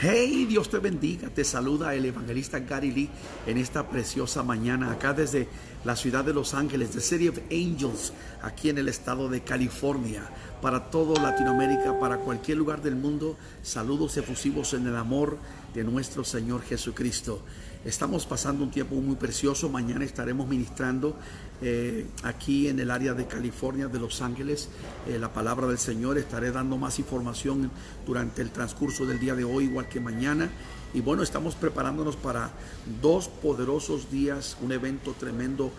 Hey, Dios te bendiga, te saluda el evangelista Gary Lee en esta preciosa mañana acá desde la ciudad de Los Ángeles, The City of Angels, aquí en el estado de California, para toda Latinoamérica, para cualquier lugar del mundo. Saludos efusivos en el amor de nuestro Señor Jesucristo. Estamos pasando un tiempo muy precioso. Mañana estaremos ministrando aquí en el área de California, de Los Ángeles, la palabra del Señor. Estaré dando más información durante el transcurso del día de hoy, igual que mañana. Y bueno, estamos preparándonos para 2 poderosos días, un evento tremendo.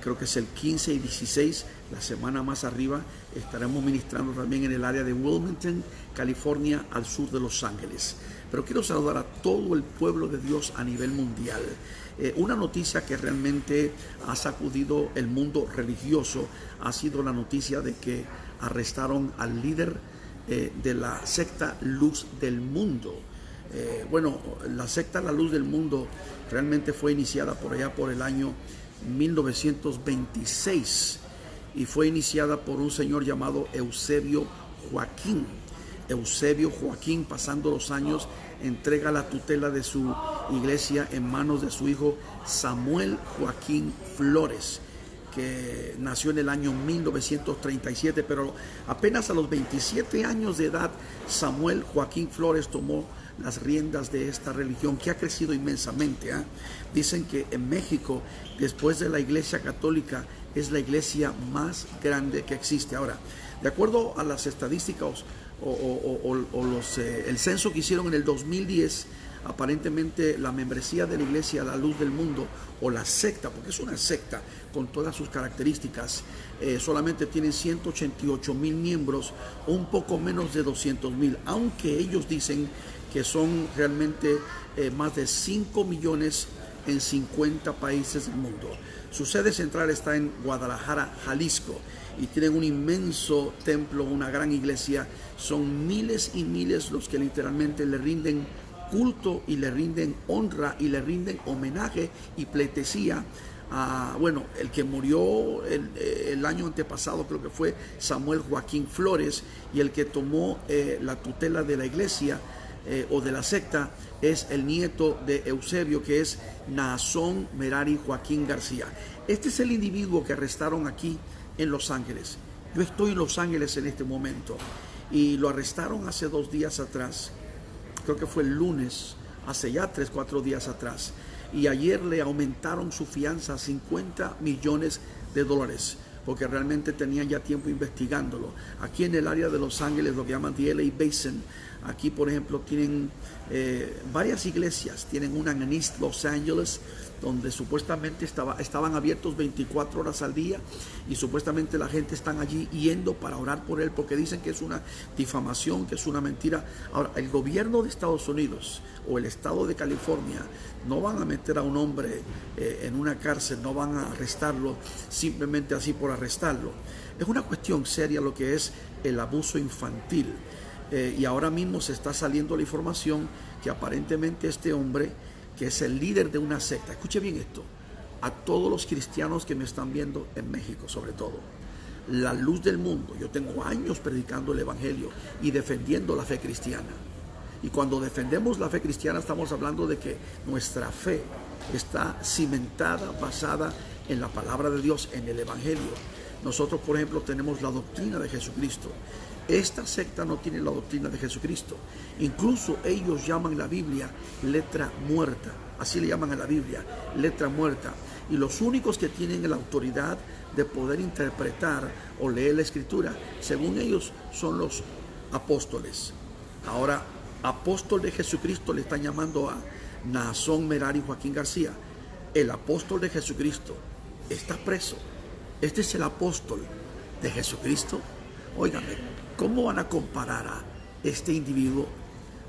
Creo que es el 15 y 16, la semana más arriba. Estaremos ministrando también en el área de Wilmington, California, al sur de Los Ángeles. Pero quiero saludar a todo el pueblo de Dios a nivel mundial. Una noticia que realmente ha sacudido el mundo religioso ha sido la noticia de que arrestaron al líder de la secta Luz del Mundo. Bueno, la secta La Luz del Mundo realmente fue iniciada por allá por el año 1926 y fue iniciada por un señor llamado Eusebio Joaquín. Eusebio Joaquín, pasando los años, entrega la tutela de su iglesia en manos de su hijo Samuel Joaquín Flores, que nació en el año 1937, pero apenas a los 27 años de edad, Samuel Joaquín Flores tomó las riendas de esta religión que ha crecido inmensamente. Dicen que en México, después de la iglesia católica, es la iglesia más grande que existe. Ahora, de acuerdo a las estadísticas el censo que hicieron en el 2010, aparentemente la membresía de la iglesia La Luz del Mundo, o la secta, porque es una secta con todas sus características, solamente tienen 188,000 miembros, un poco menos de 200,000, aunque ellos dicen que son realmente más de 5 millones en 50 países del mundo. Su sede central está en Guadalajara, Jalisco, y tienen un inmenso templo, una gran iglesia. Son miles y miles los que literalmente le rinden culto y le rinden honra y le rinden homenaje y pleitesía a, bueno, el que murió el año antepasado, creo que fue Samuel Joaquín Flores, y el que tomó la tutela de la iglesia o de la secta es el nieto de Eusebio, que es Naasón Merari Joaquín García. Este es el individuo que arrestaron aquí en Los Ángeles. Yo estoy en Los Ángeles en este momento y lo arrestaron hace 2 días atrás. Creo que fue el lunes, hace ya 3-4 días atrás. Y ayer le aumentaron su fianza a $50 millones, porque realmente tenían ya tiempo investigándolo. Aquí en el área de Los Ángeles, lo que llaman the LA Basin, aquí por ejemplo tienen varias iglesias. Tienen una en East Los Angeles, donde supuestamente estaban abiertos 24 horas al día, y supuestamente la gente está allí yendo para orar por él, porque dicen que es una difamación, que es una mentira. Ahora, el gobierno de Estados Unidos o el estado de California no van a meter a un hombre en una cárcel, no van a arrestarlo simplemente así por arrestarlo. Es una cuestión seria lo que es el abuso infantil. Y ahora mismo se está saliendo la información que aparentemente este hombre, que es el líder de una secta, escuche bien esto, a todos los cristianos que me están viendo en México sobre todo, La Luz del Mundo, yo tengo años predicando el evangelio y defendiendo la fe cristiana. Y cuando defendemos la fe cristiana estamos hablando de que nuestra fe está cimentada, basada en la palabra de Dios, en el evangelio. Nosotros, por ejemplo, tenemos la doctrina de Jesucristo. Esta secta no tiene la doctrina de Jesucristo. Incluso ellos llaman la Biblia letra muerta. Así le llaman a la Biblia, letra muerta. Y los únicos que tienen la autoridad de poder interpretar o leer la Escritura, según ellos, son los apóstoles. Ahora, apóstol de Jesucristo le están llamando a Naasón Merari Joaquín García. El apóstol de Jesucristo está preso. Este es el apóstol de Jesucristo. Óigame, ¿cómo van a comparar a este individuo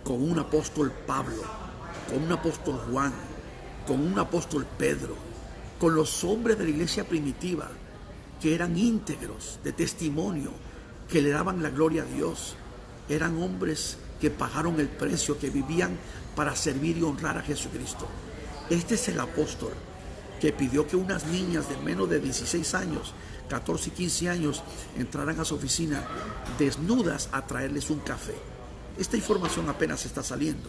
con un apóstol Pablo, con un apóstol Juan, con un apóstol Pedro, con los hombres de la iglesia primitiva que eran íntegros, de testimonio, que le daban la gloria a Dios? Eran hombres que pagaron el precio, que vivían para servir y honrar a Jesucristo. Este es el apóstol que pidió que unas niñas de menos de 16 años, 14 y 15 años, entraran a su oficina desnudas a traerles un café. Esta información apenas está saliendo.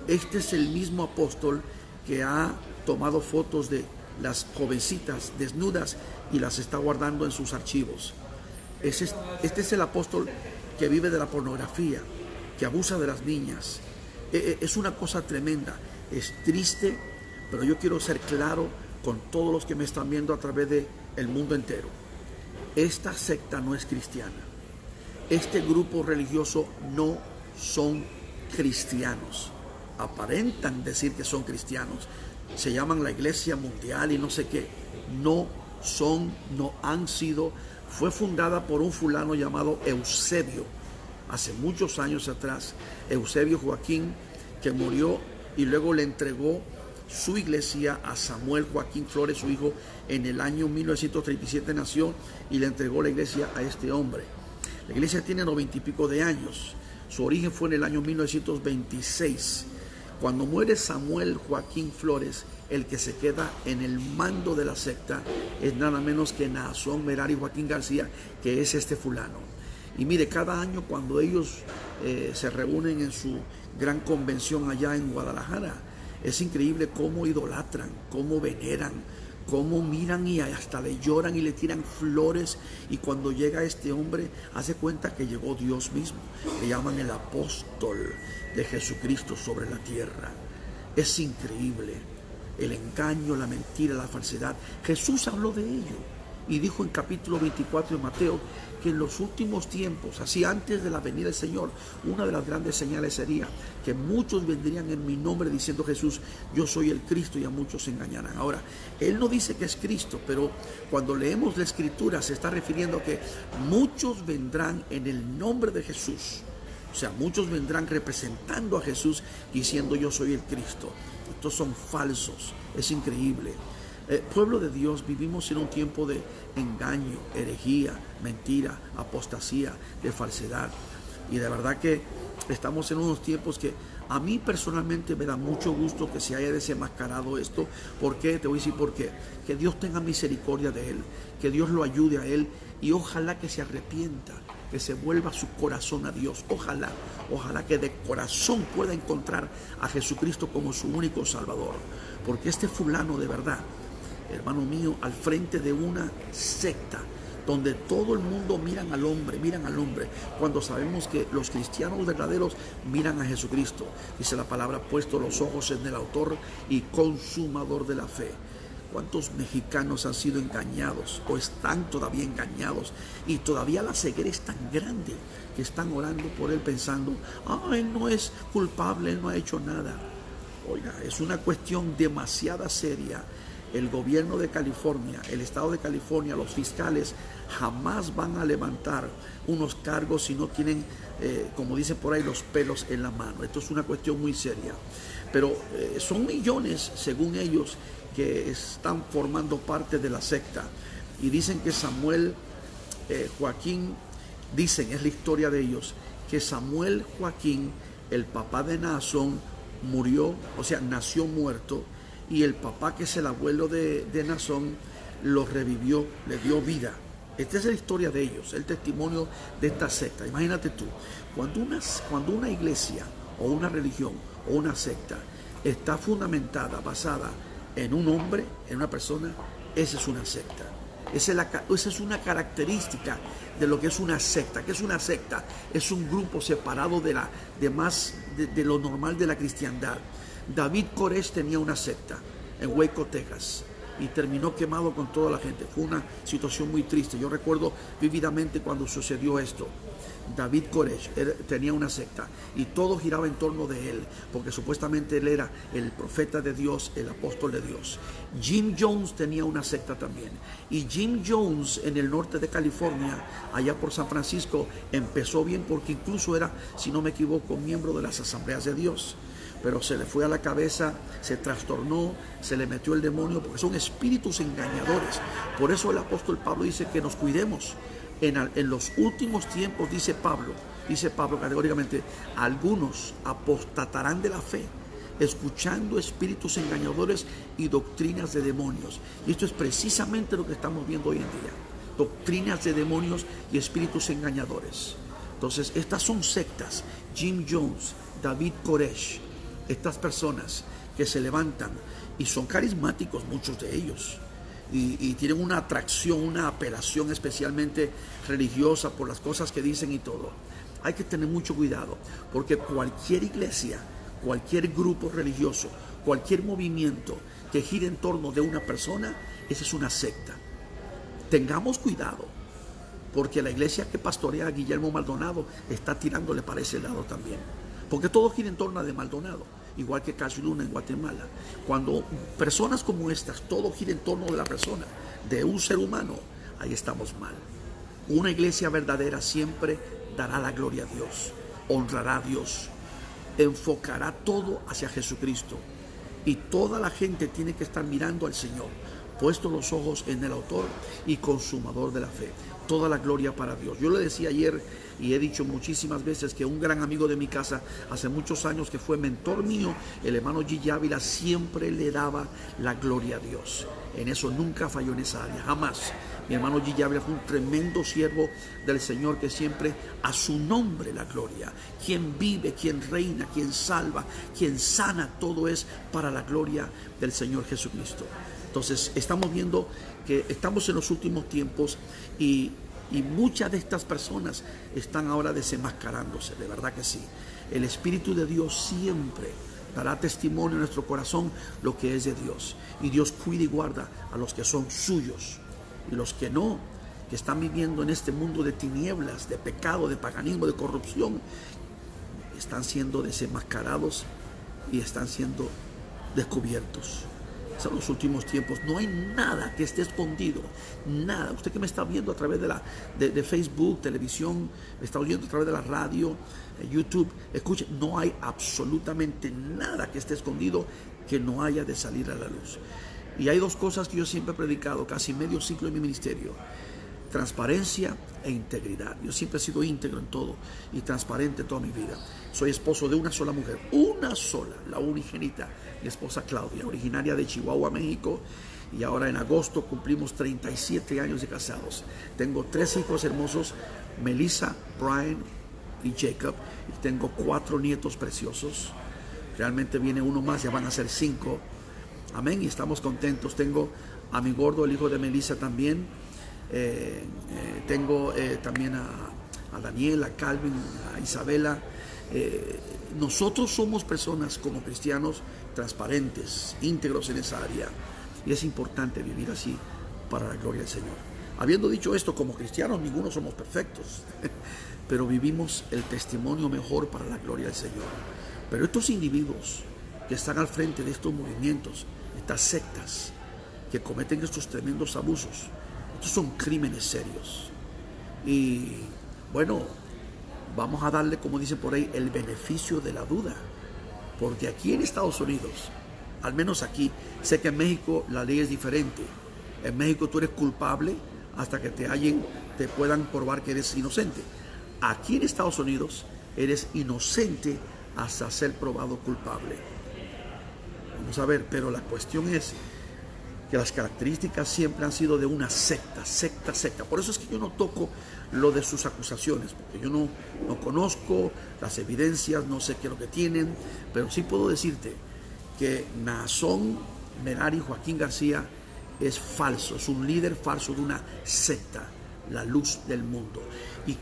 Este es el mismo apóstol que ha tomado fotos de las jovencitas desnudas y las está guardando en sus archivos. Este es el apóstol que vive de la pornografía, que abusa de las niñas. Es una cosa tremenda, es triste, pero yo quiero ser claro con todos los que me están viendo a través del mundo entero. Esta secta no es cristiana. Este grupo religioso no son cristianos. Aparentan decir que son cristianos. Se llaman la Iglesia Mundial y no sé qué. No son, no han sido. Fue fundada por un fulano llamado Eusebio, hace muchos años atrás. Eusebio Joaquín, que murió y luego le entregó su iglesia a Samuel Joaquín Flores, su hijo. En el año 1937 nació y le entregó la iglesia a este hombre. La iglesia tiene 90 y pico de años. Su origen fue en el año 1926. Cuando muere Samuel Joaquín Flores, el que se queda en el mando de la secta es nada menos que Naasón Merari Joaquín García, que es este fulano. Y mire, cada año cuando ellos se reúnen en su gran convención allá en Guadalajara, es increíble cómo idolatran, cómo veneran, cómo miran y hasta le lloran y le tiran flores. Y cuando llega este hombre, hace cuenta que llegó Dios mismo. Le llaman el apóstol de Jesucristo sobre la tierra. Es increíble el engaño, la mentira, la falsedad. Jesús habló de ello y dijo en capítulo 24 de Mateo que en los últimos tiempos, así antes de la venida del Señor, una de las grandes señales sería que muchos vendrían en mi nombre diciendo: Jesús, yo soy el Cristo, y a muchos se engañarán. Ahora, Él no dice que es Cristo, pero cuando leemos la Escritura se está refiriendo a que muchos vendrán en el nombre de Jesús. O sea, muchos vendrán representando a Jesús diciendo: yo soy el Cristo. Estos son falsos, es increíble. Pueblo de Dios, vivimos en un tiempo de engaño, herejía, mentira, apostasía, de falsedad. Y de verdad que estamos en unos tiempos que a mí personalmente me da mucho gusto que se haya desenmascarado esto. ¿Por qué? Te voy a decir por qué. Que Dios tenga misericordia de él, que Dios lo ayude a él y ojalá que se arrepienta, que se vuelva su corazón a Dios. Ojalá que de corazón pueda encontrar a Jesucristo como su único Salvador. Porque este fulano de verdad, hermano mío, al frente de una secta donde todo el mundo miran al hombre, cuando sabemos que los cristianos verdaderos miran a Jesucristo. Dice la palabra: puesto los ojos en el autor y consumador de la fe. ¿Cuántos mexicanos han sido engañados o están todavía engañados? Y todavía la ceguera es tan grande que están orando por él pensando: él no es culpable, él no ha hecho nada. Oiga, es una cuestión demasiado seria. El gobierno de California, el estado de California, los fiscales jamás van a levantar unos cargos si no tienen, como dicen por ahí, los pelos en la mano. Esto es una cuestión muy seria. Pero son millones, según ellos, que están formando parte de la secta. Y dicen que Samuel Joaquín, dicen, es la historia de ellos, que Samuel Joaquín, el papá de Naasón, murió, o sea, nació muerto. Y el papá, que es el abuelo de Naasón, lo revivió, le dio vida. Esta es la historia de ellos, el testimonio de esta secta. Imagínate tú, cuando una iglesia o una religión o una secta está fundamentada, basada en un hombre, en una persona, esa es una secta. Esa es una característica de lo que es una secta. ¿Qué es una secta? Es un grupo separado de lo normal de la cristiandad. David Koresh tenía una secta en Waco, Texas, y terminó quemado con toda la gente. Fue una situación muy triste. Yo recuerdo vívidamente cuando sucedió esto. David Koresh tenía una secta y todo giraba en torno de él, porque supuestamente él era el profeta de Dios, el apóstol de Dios. Jim Jones tenía una secta también, y Jim Jones en el norte de California, allá por San Francisco, empezó bien porque incluso era, si no me equivoco, miembro de las Asambleas de Dios. Pero se le fue a la cabeza, se trastornó, se le metió el demonio, porque son espíritus engañadores. Por eso el apóstol Pablo dice que nos cuidemos. En los últimos tiempos, dice Pablo categóricamente, algunos apostatarán de la fe, escuchando espíritus engañadores y doctrinas de demonios. Y esto es precisamente lo que estamos viendo hoy en día: doctrinas de demonios y espíritus engañadores. Entonces, estas son sectas. Jim Jones, David Koresh, estas personas que se levantan y son carismáticos, muchos de ellos, y tienen una atracción, una apelación especialmente religiosa por las cosas que dicen y todo. Hay que tener mucho cuidado, porque cualquier iglesia, cualquier grupo religioso, cualquier movimiento que gire en torno de una persona, esa es una secta. Tengamos cuidado, porque la iglesia que pastorea a Guillermo Maldonado está tirándole para ese lado también, porque todo gira en torno de Maldonado, igual que Cash Luna en Guatemala. Cuando personas como estas, todo gira en torno de la persona, de un ser humano, ahí estamos mal. Una iglesia verdadera siempre dará la gloria a Dios, honrará a Dios, enfocará todo hacia Jesucristo, y toda la gente tiene que estar mirando al Señor, puesto los ojos en el autor y consumador de la fe. Toda la gloria para Dios. Yo le decía ayer y he dicho muchísimas veces que un gran amigo de mi casa, hace muchos años, que fue mentor mío, el hermano Gigi Ávila, siempre le daba la gloria a Dios. En eso nunca falló, en esa área, jamás. Mi hermano Gigi Ávila fue un tremendo siervo del Señor, que siempre a su nombre la gloria. Quien vive, quien reina, quien salva, quien sana, todo es para la gloria del Señor Jesucristo. Entonces estamos viendo que estamos en los últimos tiempos y muchas de estas personas están ahora desenmascarándose, de verdad que sí. El Espíritu de Dios siempre dará testimonio en nuestro corazón lo que es de Dios, y Dios cuida y guarda a los que son suyos, y los que no, que están viviendo en este mundo de tinieblas, de pecado, de paganismo, de corrupción, están siendo desenmascarados y están siendo descubiertos. Son los últimos tiempos. No hay nada que esté escondido, nada. Usted que me está viendo a través de Facebook, televisión, me está oyendo a través de la radio, YouTube, escuche, no hay absolutamente nada que esté escondido que no haya de salir a la luz. Y hay dos cosas que yo siempre he predicado casi medio siglo en mi ministerio: transparencia e integridad. Yo siempre he sido íntegro en todo y transparente toda mi vida. Soy esposo de una sola mujer, una sola, la unigénita, mi esposa Claudia, originaria de Chihuahua, México, y ahora en agosto cumplimos 37 años de casados. Tengo 3 hijos hermosos, Melissa, Brian y Jacob, y tengo 4 nietos preciosos. Realmente viene uno más, ya van a ser 5. Amén, y estamos contentos. Tengo a mi gordo, el hijo de Melissa, también. Tengo también a Daniel, a Calvin, a Isabela. Nosotros somos personas como cristianos transparentes, íntegros en esa área, y es importante vivir así para la gloria del Señor. Habiendo dicho esto, como cristianos ninguno somos perfectos, pero vivimos el testimonio mejor para la gloria del Señor. Pero estos individuos que están al frente de estos movimientos, estas sectas que cometen estos tremendos abusos, estos son crímenes serios. Y bueno, vamos a darle, como dice por ahí, el beneficio de la duda, porque aquí en Estados Unidos, al menos aquí, sé que en México la ley es diferente. En México tú eres culpable hasta que te puedan probar que eres inocente. Aquí en Estados Unidos eres inocente hasta ser probado culpable. Vamos a ver, pero la cuestión es que las características siempre han sido de una secta. Por eso es que yo no toco lo de sus acusaciones, porque yo no conozco las evidencias, no sé qué es lo que tienen, pero sí puedo decirte que Naasón Merari Joaquín García es falso, es un líder falso de una secta, la luz del mundo. Y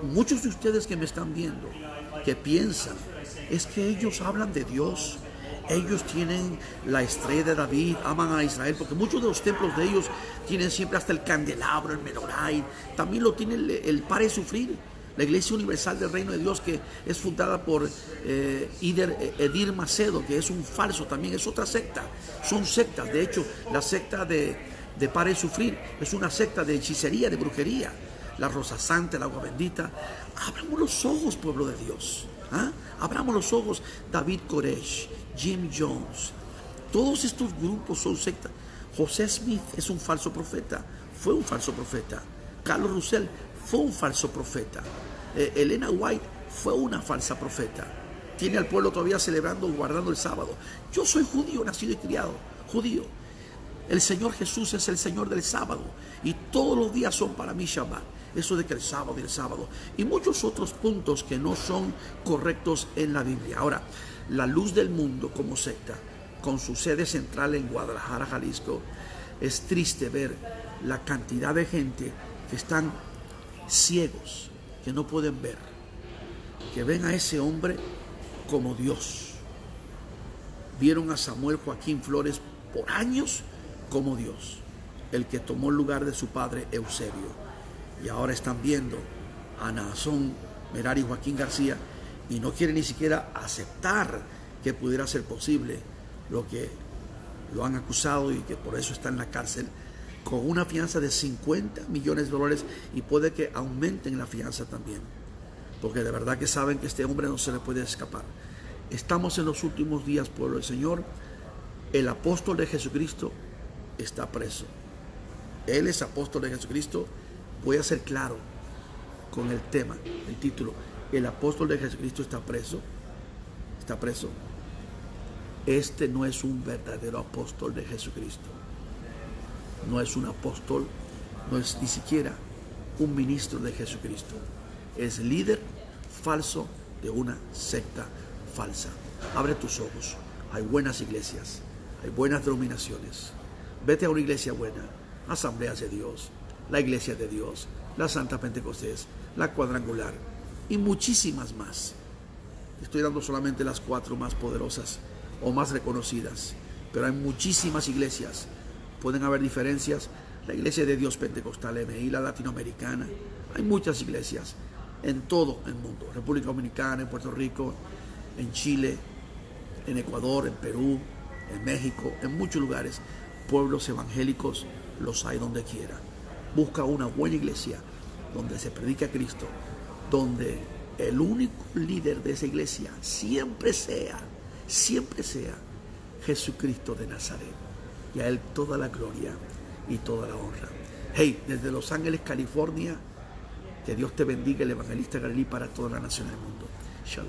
muchos de ustedes que me están viendo, que piensan, es que ellos hablan de Dios, ellos tienen la estrella de David, aman a Israel, porque muchos de los templos de ellos tienen siempre hasta el candelabro, el menorá, también lo tiene el Pare Sufrir, la Iglesia Universal del Reino de Dios, que es fundada por Edir Macedo, que es un falso también, es otra secta. Son sectas. De hecho, la secta de Pare Sufrir es una secta de hechicería, de brujería. La Rosa Santa, el agua bendita. Abramos los ojos, pueblo de Dios. Abramos los ojos. David Koresh, Jim Jones, todos estos grupos son sectas. José Smith es un falso profeta, fue un falso profeta. Carlos Russell fue un falso profeta. Elena White fue una falsa profeta. Tiene al pueblo todavía celebrando, guardando el sábado. Yo soy judío, nacido y criado, judío. El Señor Jesús es el Señor del sábado y todos los días son para mí Shabbat. Eso de que el sábado y muchos otros puntos que no son correctos en la Biblia. Ahora, La Luz del Mundo como secta, con su sede central en Guadalajara, Jalisco. Es triste ver la cantidad de gente que están ciegos, que no pueden ver, que ven a ese hombre como Dios. Vieron a Samuel Joaquín Flores por años como Dios, el que tomó el lugar de su padre Eusebio. Y ahora están viendo a Naasón Merari Joaquín García y no quieren ni siquiera aceptar que pudiera ser posible lo que lo han acusado y que por eso está en la cárcel con una fianza de $50 millones y puede que aumenten la fianza también, porque de verdad que saben que este hombre no se le puede escapar. Estamos en los últimos días, pueblo del Señor. El apóstol de Jesucristo está preso. Él es apóstol de Jesucristo. Voy a ser claro con el tema, el título. El apóstol de Jesucristo está preso. Está preso. Este no es un verdadero apóstol de Jesucristo. No es un apóstol, no es ni siquiera un ministro de Jesucristo. Es líder falso de una secta falsa. Abre tus ojos. Hay buenas iglesias, hay buenas denominaciones. Vete a una iglesia buena, Asambleas de Dios, la Iglesia de Dios, la Santa Pentecostés, la Cuadrangular y muchísimas más. Estoy dando solamente las 4 más poderosas o más reconocidas, pero hay muchísimas iglesias. Pueden haber diferencias. La Iglesia de Dios Pentecostal MI, la latinoamericana, hay muchas iglesias en todo el mundo, República Dominicana, en Puerto Rico, en Chile, en Ecuador, en Perú, en México, en muchos lugares. Pueblos evangélicos los hay donde quiera. Busca una buena iglesia donde se predica a Cristo, donde el único líder de esa iglesia siempre sea Jesucristo de Nazaret, y a Él toda la gloria y toda la honra. Hey, desde Los Ángeles, California, que Dios te bendiga, el evangelista Galilí para toda la nación del mundo.